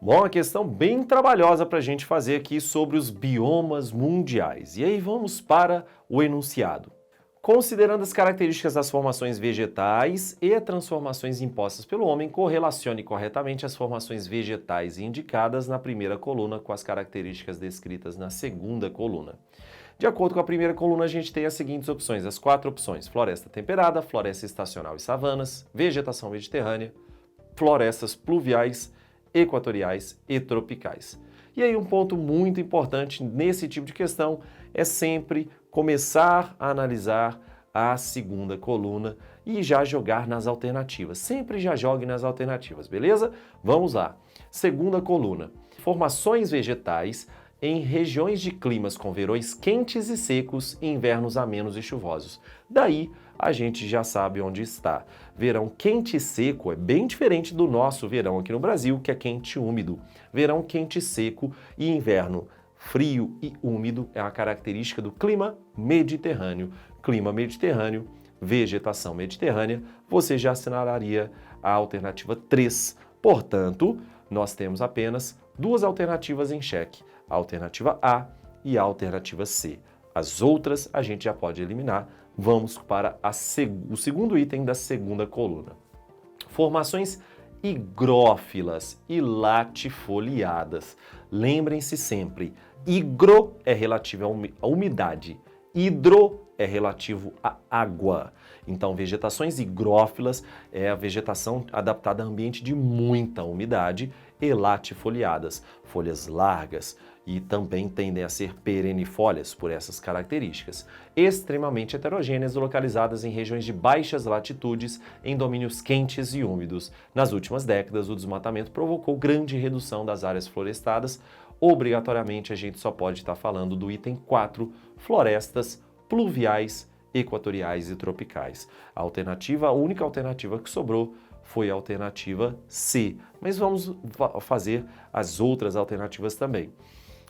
Bom, uma questão bem trabalhosa para a gente fazer aqui sobre os biomas mundiais. E aí vamos para o enunciado. Considerando as características das formações vegetais e transformações impostas pelo homem, correlacione corretamente as formações vegetais indicadas na primeira coluna com as características descritas na segunda coluna. De acordo com a primeira coluna, a gente tem as seguintes opções, as 4 opções: floresta temperada, floresta estacional e savanas, vegetação mediterrânea, florestas pluviais, equatoriais e tropicais. E aí um ponto muito importante nesse tipo de questão é sempre começar a analisar a segunda coluna e já jogar nas alternativas. Sempre já jogue nas alternativas, beleza? Vamos lá. Segunda coluna. Formações vegetais em regiões de climas com verões quentes e secos e invernos amenos e chuvosos. Daí a gente já sabe onde está. Verão quente e seco é bem diferente do nosso verão aqui no Brasil, que é quente e úmido. Verão quente e seco e inverno frio e úmido é uma característica do clima mediterrâneo. Clima mediterrâneo, vegetação mediterrânea, você já assinalaria a alternativa 3. Portanto, nós temos apenas 2 alternativas em xeque, a alternativa A e a alternativa C. As outras a gente já pode eliminar. Vamos para o segundo item da segunda coluna. Formações higrófilas e latifoliadas. Lembrem-se sempre, higro é relativo à umidade, hidro é relativo à água. Então, vegetações higrófilas é a vegetação adaptada a ambiente de muita umidade, e latifoliadas, folhas largas e também tendem a ser perennifólias por essas características. Extremamente heterogêneas, localizadas em regiões de baixas latitudes, em domínios quentes e úmidos. Nas últimas décadas, o desmatamento provocou grande redução das áreas florestadas. Obrigatoriamente, a gente só pode estar falando do item 4, florestas pluviais, equatoriais e tropicais. A única alternativa que sobrou foi a alternativa C, mas vamos fazer as outras alternativas também.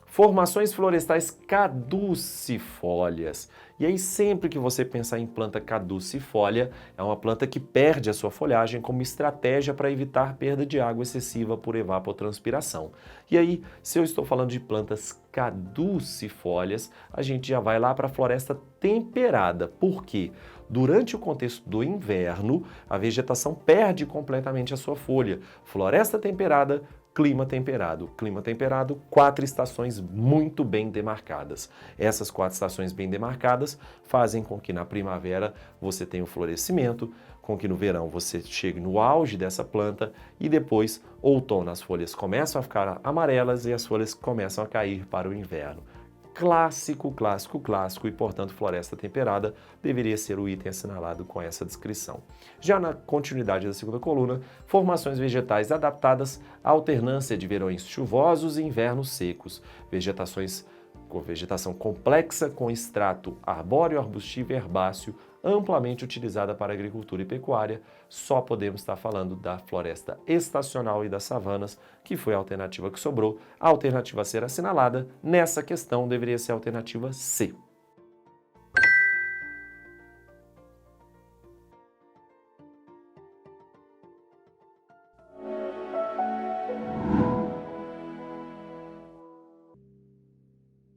Formações florestais caducifólias. E aí sempre que você pensar em planta caducifólia, é uma planta que perde a sua folhagem como estratégia para evitar perda de água excessiva por evapotranspiração. E aí, se eu estou falando de plantas caducifólias, a gente já vai lá para a floresta temperada. Por quê? Durante o contexto do inverno, a vegetação perde completamente a sua folha. Floresta temperada, clima temperado. Clima temperado, 4 estações muito bem demarcadas. Essas 4 estações bem demarcadas fazem com que na primavera você tenha o florescimento, com que no verão você chegue no auge dessa planta e depois, outono, as folhas começam a ficar amarelas e as folhas começam a cair para o inverno. Clássico, clássico, clássico e, portanto, floresta temperada deveria ser o item assinalado com essa descrição. Já na continuidade da segunda coluna, formações vegetais adaptadas à alternância de verões chuvosos e invernos secos, vegetação complexa com extrato arbóreo, arbustivo e herbáceo, amplamente utilizada para agricultura e pecuária. Só podemos estar falando da floresta estacional e das savanas, que foi a alternativa que sobrou. A alternativa a ser assinalada nessa questão deveria ser a alternativa C.